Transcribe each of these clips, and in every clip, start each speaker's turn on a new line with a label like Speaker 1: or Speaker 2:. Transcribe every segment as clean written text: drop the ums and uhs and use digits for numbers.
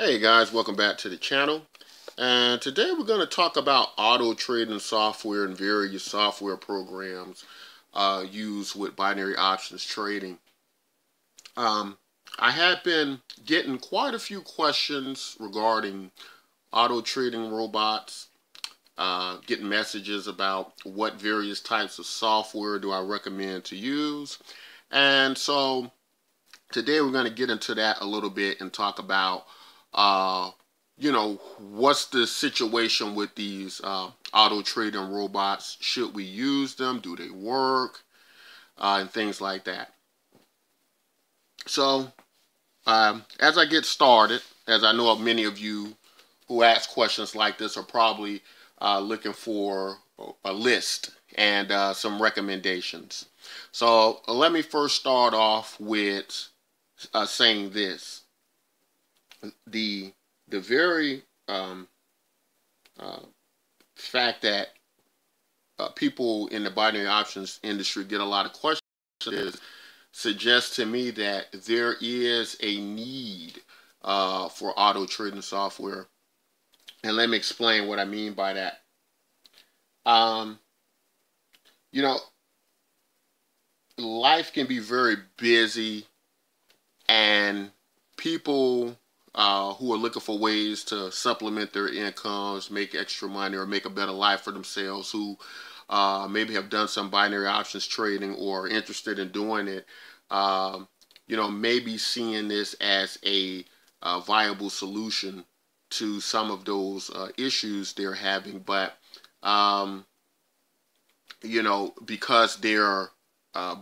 Speaker 1: Hey guys, welcome back to the channel. And today we're going to talk about auto trading software and various software programs used with binary options trading. I have been getting quite a few questions regarding auto trading robots, getting messages about what various types of software do I recommend to use. And so today we're going to get into that a little bit and talk about what's the situation with these auto trading robots? Should we use them? Do they work? And things like that. So, as I get started, as I know many of you who ask questions like this are probably looking for a list and some recommendations. So, let me first start off with saying this. The very fact that people in the binary options industry get a lot of questions suggests to me that there is a need for auto trading software. And let me explain what I mean by that. You know, life can be very busy, and people who are looking for ways to supplement their incomes, make extra money, or make a better life for themselves, who maybe have done some binary options trading or are interested in doing it, maybe seeing this as a viable solution to some of those issues they're having. But, because they're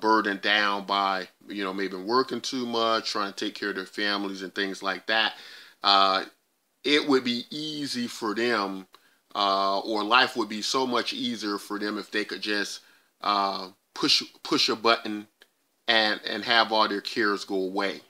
Speaker 1: burdened down by, maybe working too much, trying to take care of their families and things like that, it would be easy for them, or life would be so much easier for them if they could just push a button and have all their cares go away.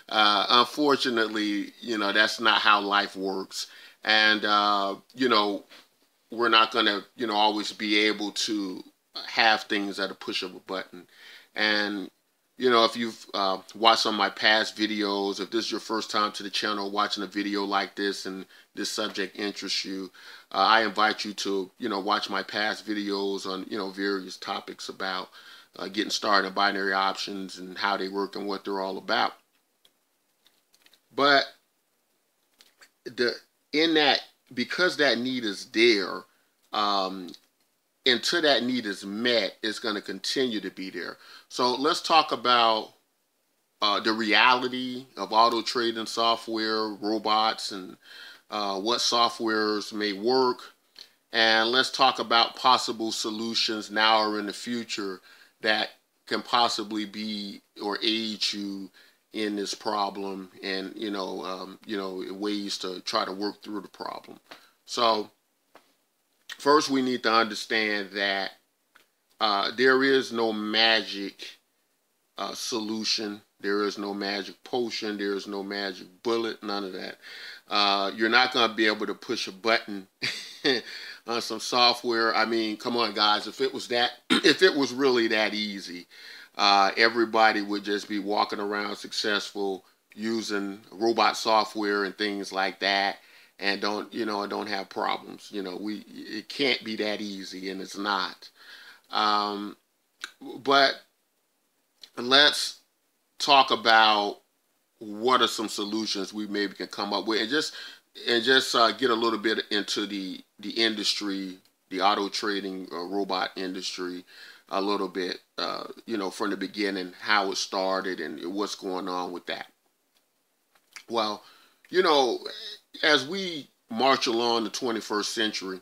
Speaker 1: Unfortunately, that's not how life works. And, we're not going to, always be able to have things at a push of a button. And if you've watched some of my past videos, if this is your first time to the channel watching a video like this and this subject interests you, I invite you to watch my past videos on various topics about getting started in binary options and how they work and what they're all about. But because that need is there, until that need is met, it's going to continue to be there. So let's talk about the reality of auto trading software, robots, and what softwares may work. And let's talk about possible solutions now or in the future that can possibly be or aid you in this problem, and ways to try to work through the problem. So first, we need to understand that there is no magic solution. There is no magic potion. There is no magic bullet. None of that. You're not going to be able to push a button on some software. I mean, come on, guys. If it was really that easy, everybody would just be walking around successful using robot software and things like that, and don't have problems. It can't be that easy, and it's not. But let's talk about what are some solutions we maybe can come up with, and just get a little bit into the industry, the auto trading robot industry, a little bit, from the beginning, how it started and what's going on with that. Well, as we march along the 21st century,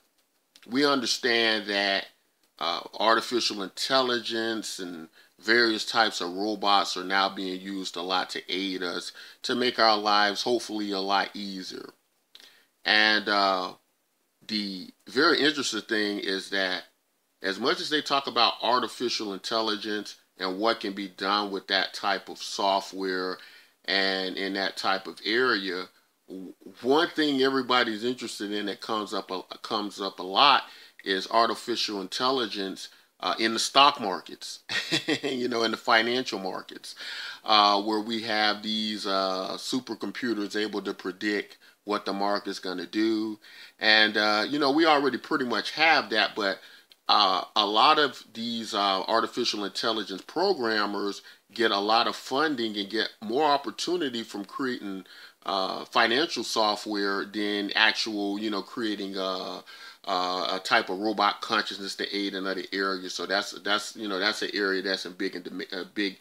Speaker 1: we understand that artificial intelligence and various types of robots are now being used a lot to aid us, to make our lives hopefully a lot easier. And the very interesting thing is that as much as they talk about artificial intelligence and what can be done with that type of software and in that type of area, one thing everybody's interested in that comes up a lot is artificial intelligence in the stock markets, in the financial markets, where we have these supercomputers able to predict what the market's going to do. And, we already pretty much have that, but a lot of these artificial intelligence programmers get a lot of funding and get more opportunity from creating financial software than actual, creating a type of robot consciousness to aid in other areas. So that's an area that's big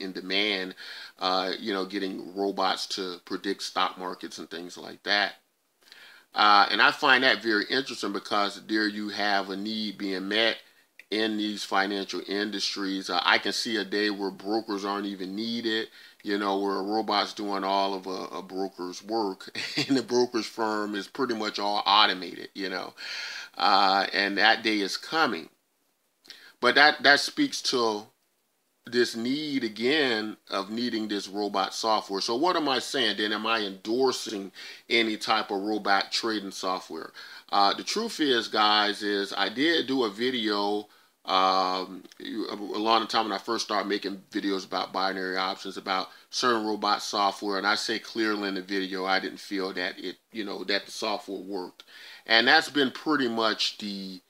Speaker 1: in demand. Getting robots to predict stock markets and things like that. And I find that very interesting because there you have a need being met in these financial industries. I can see a day where brokers aren't even needed, where a robot's doing all of a broker's work and the broker's firm is pretty much all automated, and that day is coming. But that speaks to this need again of needing this robot software. So what am I saying then? Am I endorsing any type of robot trading software? The truth is, guys, is I did do a video a lot of time when I first started making videos about binary options, about certain robot software, and I say clearly in the video I didn't feel that that the software worked. And that's been pretty much the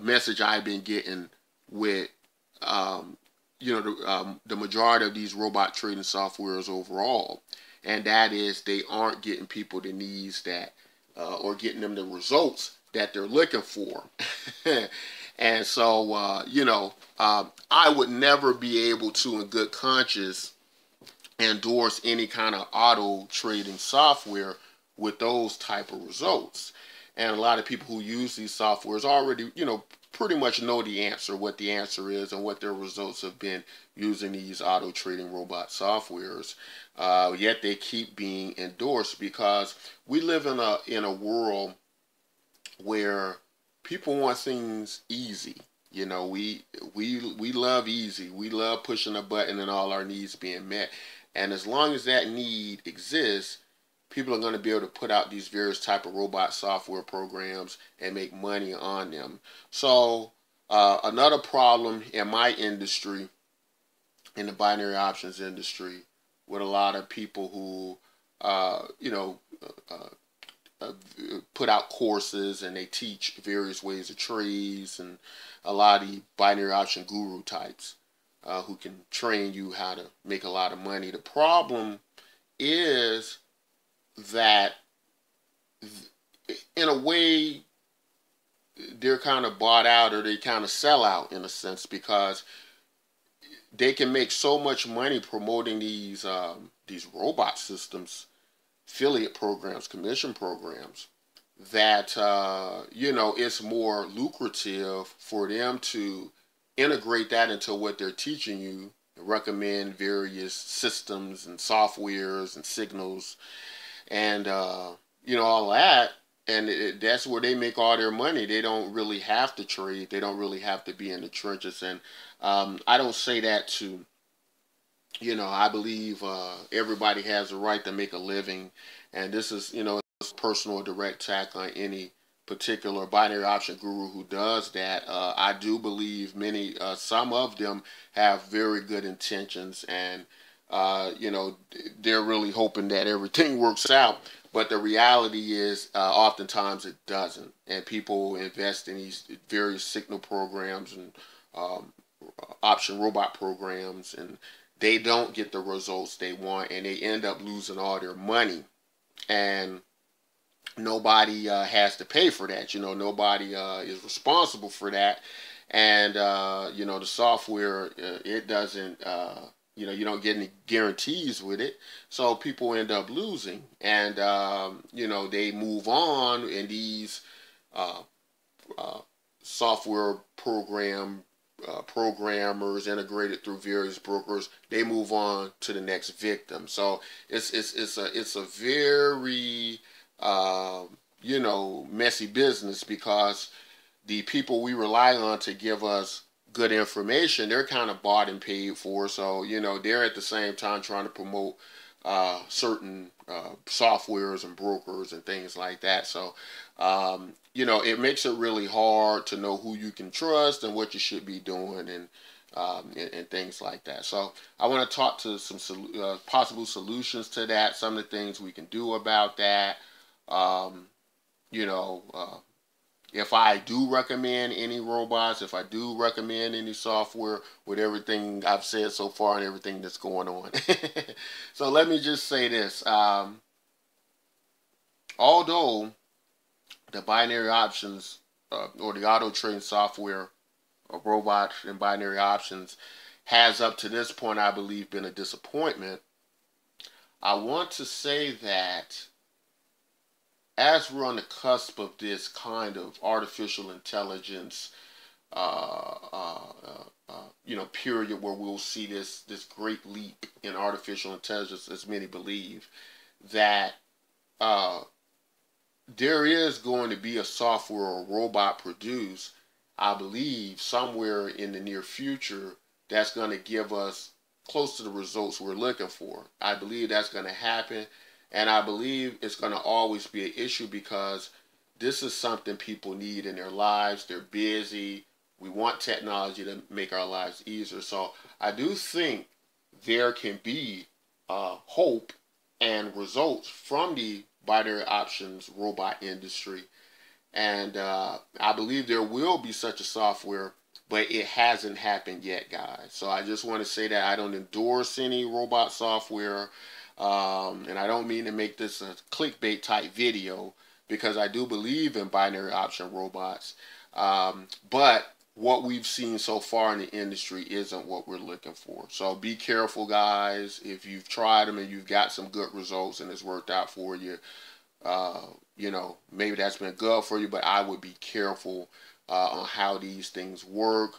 Speaker 1: message I've been getting with the majority of these robot trading softwares overall, and that is they aren't getting people the needs that or getting them the results that they're looking for. And so I would never be able to, in good conscience, endorse any kind of auto trading software with those type of results. And a lot of people who use these softwares already pretty much know the answer, what the answer is, and what their results have been using these auto trading robot softwares. Yet they keep being endorsed because we live in a world where people want things easy. We love easy. We love pushing a button and all our needs being met. And as long as that need exists, people are going to be able to put out these various type of robot software programs and make money on them. So another problem in my industry, in the binary options industry, with a lot of people who put out courses and they teach various ways of trades, and a lot of the binary option guru types who can train you how to make a lot of money. The problem is that in a way they're kind of bought out, or they kind of sell out in a sense, because they can make so much money promoting these robot systems, affiliate programs, commission programs, that it's more lucrative for them to integrate that into what they're teaching you, recommend various systems and softwares and signals and all that. And that's where they make all their money. They don't really have to trade. They don't really have to be in the trenches. And I don't say that to, I believe everybody has a right to make a living. And this is, it's personal direct attack on any particular binary option guru who does that. I do believe some of them have very good intentions, and they're really hoping that everything works out. But the reality is, oftentimes it doesn't, and people invest in these various signal programs and option robot programs, and they don't get the results they want, and they end up losing all their money, and nobody has to pay for that. Nobody is responsible for that, and the software it doesn't. You don't get any guarantees with it, so people end up losing, and they move on, and these software programmers integrated through various brokers, they move on to the next victim. So it's a very messy business, because the people we rely on to give us good information, they're kind of bought and paid for. So they're at the same time trying to promote certain softwares and brokers and things like that. So, it makes it really hard to know who you can trust and what you should be doing and things like that. So I want to talk to some possible solutions to that, some of the things we can do about that. Um, you know, if I do recommend any robots, if I do recommend any software with everything I've said so far and everything that's going on. So let me just say this. Although the binary options or the auto trading software or robots and binary options has up to this point, I believe, been a disappointment, I want to say that as we're on the cusp of this kind of artificial intelligence, period where we'll see this great leap in artificial intelligence, as many believe, that there is going to be a software or robot produced, I believe, somewhere in the near future that's going to give us close to the results we're looking for. I believe that's going to happen. And I believe it's going to always be an issue because this is something people need in their lives. They're busy. We want technology to make our lives easier. So I do think there can be hope and results from the binary options robot industry. And I believe there will be such a software, but it hasn't happened yet, guys. So I just want to say that I don't endorse any robot software. And I don't mean to make this a clickbait type video because I do believe in binary option robots. But what we've seen so far in the industry isn't what we're looking for. So be careful, guys. If you've tried them and you've got some good results and it's worked out for you, maybe that's been good for you, but I would be careful on how these things work.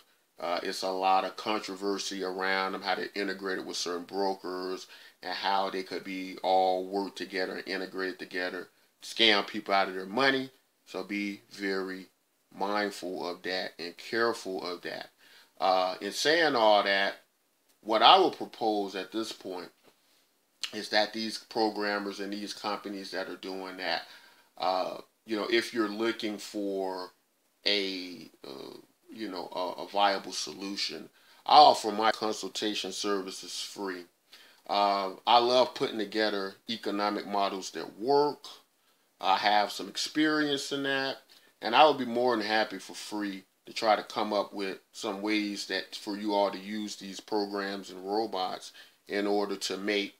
Speaker 1: It's a lot of controversy around them, how they're integrated with certain brokers, and how they could be all work together and integrated together, scam people out of their money. So be very mindful of that and careful of that. In saying all that, what I would propose at this point is that these programmers and these companies that are doing that, if you're looking for a viable solution, I offer my consultation services free. I love putting together economic models that work. I have some experience in that, and I would be more than happy for free to try to come up with some ways that for you all to use these programs and robots in order to make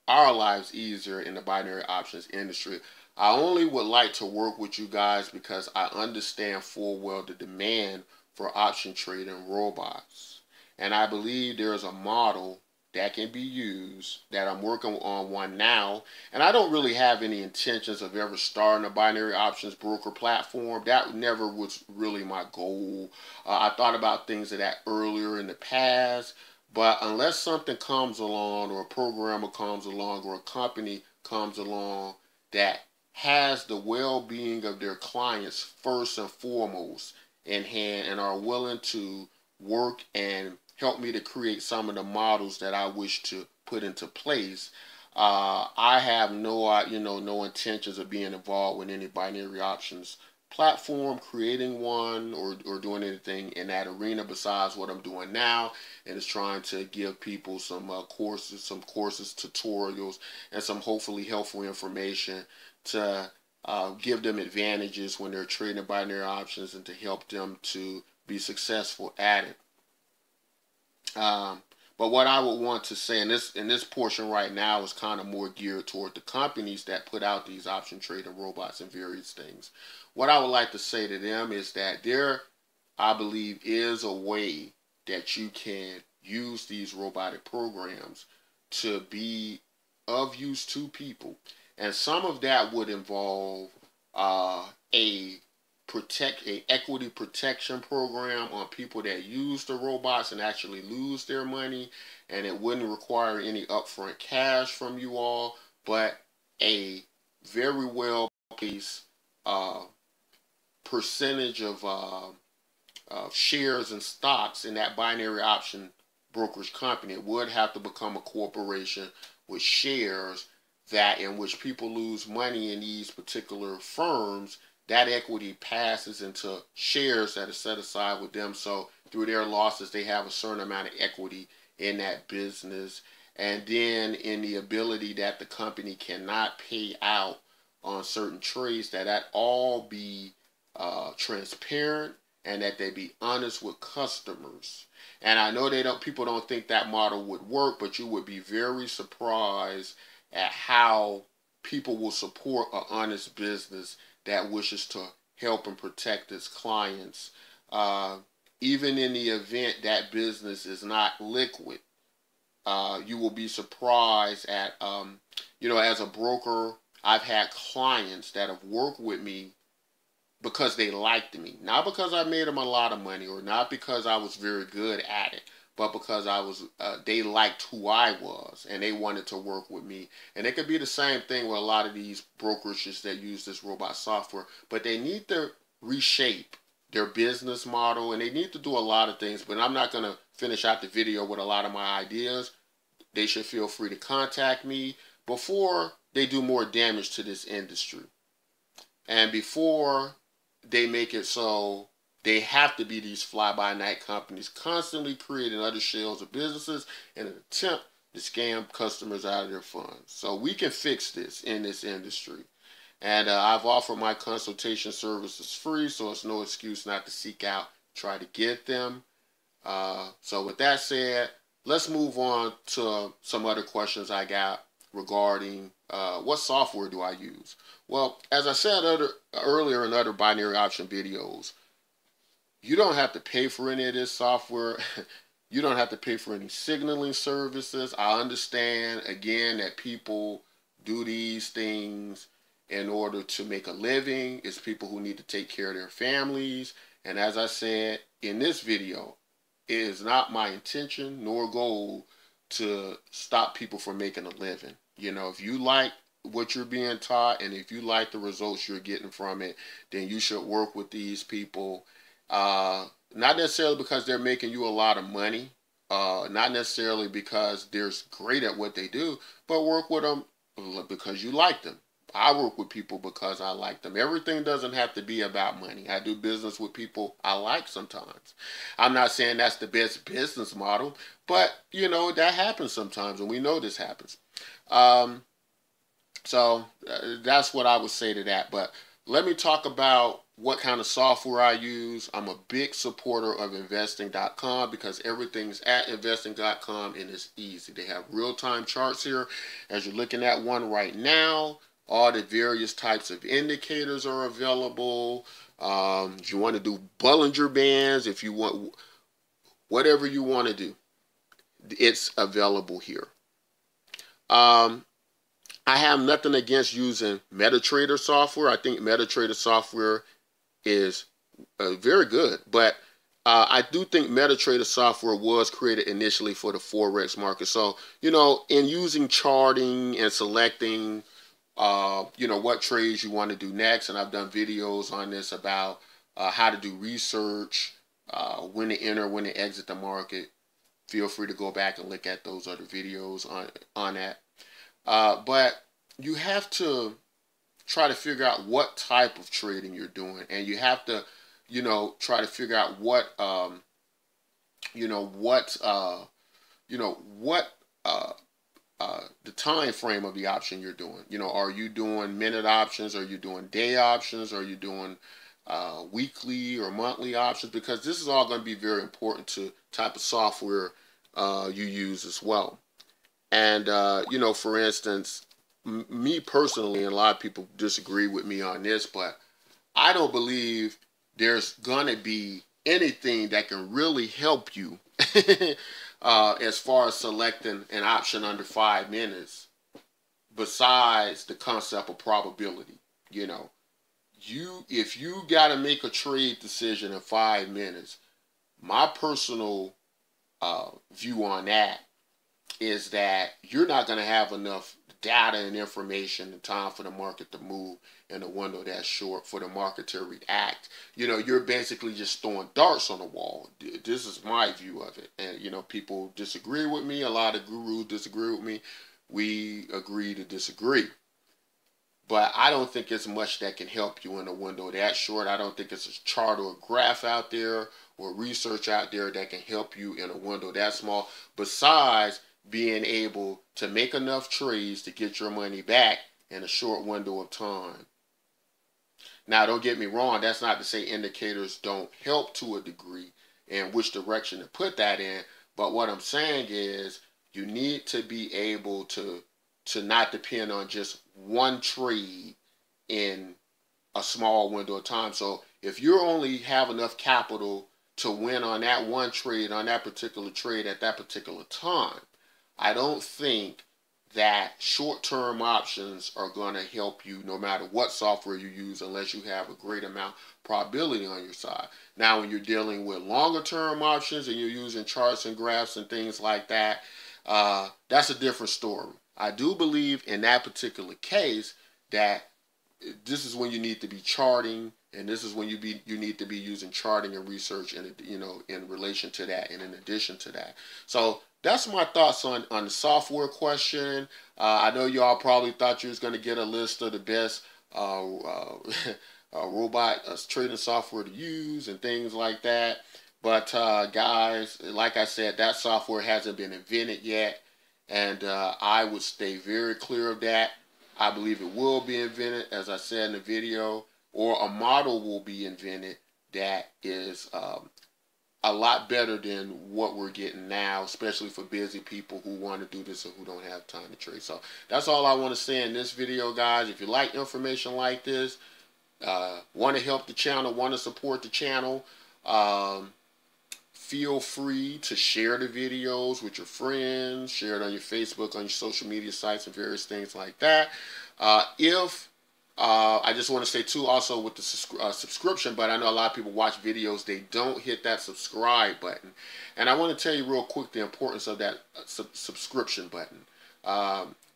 Speaker 1: our lives easier in the binary options industry. I only would like to work with you guys because I understand full well the demand for option trading robots. And I believe there is a model that can be used, that I'm working on one now. And I don't really have any intentions of ever starting a binary options broker platform. That never was really my goal. I thought about things of that earlier in the past. But unless something comes along, or a programmer comes along, or a company comes along that has the well-being of their clients first and foremost in hand and are willing to work and help me to create some of the models that I wish to put into place, I have no intentions of being involved with any binary options platform, creating one, or doing anything in that arena besides what I'm doing now, and is trying to give people some courses, tutorials, and some hopefully helpful information to give them advantages when they're trading binary options and to help them to be successful at it. But what I would want to say in this portion right now is kind of more geared toward the companies that put out these option trading robots and various things. What I would like to say to them is that there, I believe, is a way that you can use these robotic programs to be of use to people. And some of that would involve a equity protection program on people that use the robots and actually lose their money, and it wouldn't require any upfront cash from you all, but a very well placed percentage of shares and stocks in that binary option brokerage company. It would have to become a corporation with shares, that in which people lose money in these particular firms, that equity passes into shares that are set aside with them. So through their losses, they have a certain amount of equity in that business. And then in the ability that the company cannot pay out on certain trades, that all be transparent, and that they be honest with customers. And I know people don't think that model would work, but you would be very surprised at how people will support an honest business that wishes to help and protect its clients, even in the event that business is not liquid. You will be surprised at, as a broker, I've had clients that have worked with me because they liked me. Not because I made them a lot of money, or not because I was very good at it, but because they liked who I was, and they wanted to work with me. And it could be the same thing with a lot of these brokerages that use this robot software, but they need to reshape their business model, and they need to do a lot of things. But I'm not going to finish out the video with a lot of my ideas. They should feel free to contact me before they do more damage to this industry, and before they make it so they have to be these fly-by-night companies constantly creating other shells of businesses in an attempt to scam customers out of their funds. So we can fix this in this industry. And I've offered my consultation services free, so it's no excuse not to seek out, try to get them. So with that said, let's move on to some other questions I got regarding what software do I use? Well, as I said earlier in other binary option videos, you don't have to pay for any of this software. You don't have to pay for any signaling services. I understand, again, that people do these things in order to make a living. It's people who need to take care of their families. And as I said in this video, it is not my intention nor goal to stop people from making a living. If you like what you're being taught, and if you like the results you're getting from it, then you should work with these people. Not necessarily because they're making you a lot of money, not necessarily because they're great at what they do, but work with them because you like them. I work with people because I like them. Everything doesn't have to be about money. I do business with people I like sometimes. I'm not saying that's the best business model, but that happens sometimes, and we know this happens. So that's what I would say to that. But let me talk about what kind of software I use. I'm a big supporter of investing.com because everything's at investing.com and it's easy. They have real-time charts here. As you're looking at one right now, all the various types of indicators are available. If you want to do Bollinger Bands, if you want whatever you want to do, it's available here. I have nothing against using MetaTrader software. I think MetaTrader software is very good, but I do think MetaTrader software was created initially for the Forex market. So, in using charting and selecting, what trades you want to do next, and I've done videos on this about how to do research, when to enter, when to exit the market. Feel free to go back and look at those other videos on that. But you have to try to figure out what type of trading you're doing, and you have to, try to figure out what the time frame of the option you're doing. Are you doing minute options? Are you doing day options? Are you doing weekly or monthly options? Because this is all going to be very important to type of software you use as well. And, for instance, me personally, and a lot of people disagree with me on this, but I don't believe there's going to be anything that can really help you as far as selecting an option under 5 minutes besides the concept of probability. If you got to make a trade decision in 5 minutes, my personal view on that is that you're not going to have enough data and information and time for the market to move in a window that's short for the market to react. You're basically just throwing darts on the wall. This is my view of it. And, people disagree with me. A lot of gurus disagree with me. We agree to disagree. But I don't think it's much that can help you in a window that short. I don't think it's a chart or a graph out there or research out there that can help you in a window that small, besides being able to make enough trades to get your money back in a short window of time. Now, don't get me wrong. That's not to say indicators don't help to a degree and which direction to put that in. But what I'm saying is you need to be able to not depend on just one trade in a small window of time. So if you only have enough capital to win on that one trade, on that particular trade at that particular time, I don't think that short-term options are going to help you no matter what software you use unless you have a great amount of probability on your side. Now, when you're dealing with longer-term options and you're using charts and graphs and things like that, that's a different story. I do believe in that particular case that this is when you need to be charting, and this is when you need to be using charting and research in relation to that and in addition to that. So that's my thoughts on the software question. I know y'all probably thought you was going to get a list of the best robot trading software to use and things like that. But guys, like I said, that software hasn't been invented yet. And I would stay very clear of that. I believe it will be invented, as I said in the video, or a model will be invented that is a lot better than what we're getting now, especially for busy people who want to do this or who don't have time to trade. So that's all I want to say in this video, guys. If you like information like this, want to help the channel, want to support the channel, feel free to share the videos with your friends, share it on your Facebook, on your social media sites, and various things like that. I just want to say too, also with the subscription button, I know a lot of people watch videos, they don't hit that subscribe button. And I want to tell you real quick the importance of that subscription button.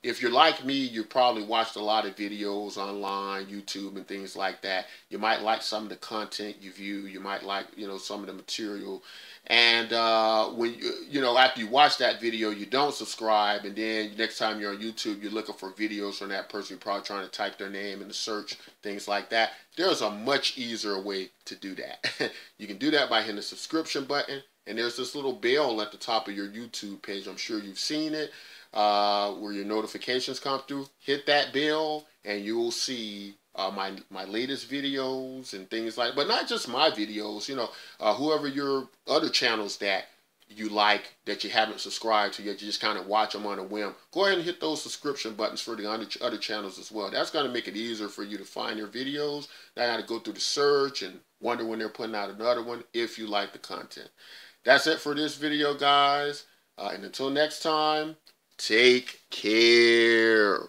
Speaker 1: If you're like me, you probably watched a lot of videos online, YouTube and things like that. You might like some of the content you view. You might like, some of the material. And when after you watch that video, you don't subscribe, and then next time you're on YouTube, you're looking for videos from that person. You're probably trying to type their name in the search, things like that. There's a much easier way to do that. You can do that by hitting the subscription button, and there's this little bell at the top of your YouTube page. I'm sure you've seen it, where your notifications come through. Hit that bell, and you'll see my latest videos and things like, but not just my videos, whoever your other channels that you like that you haven't subscribed to yet, you just kind of watch them on a whim. Go ahead and hit those subscription buttons for the other channels as well. That's going to make it easier for you to find your videos. Not got to go through the search and wonder when they're putting out another one if you like the content. That's it for this video, guys. And until next time, take care.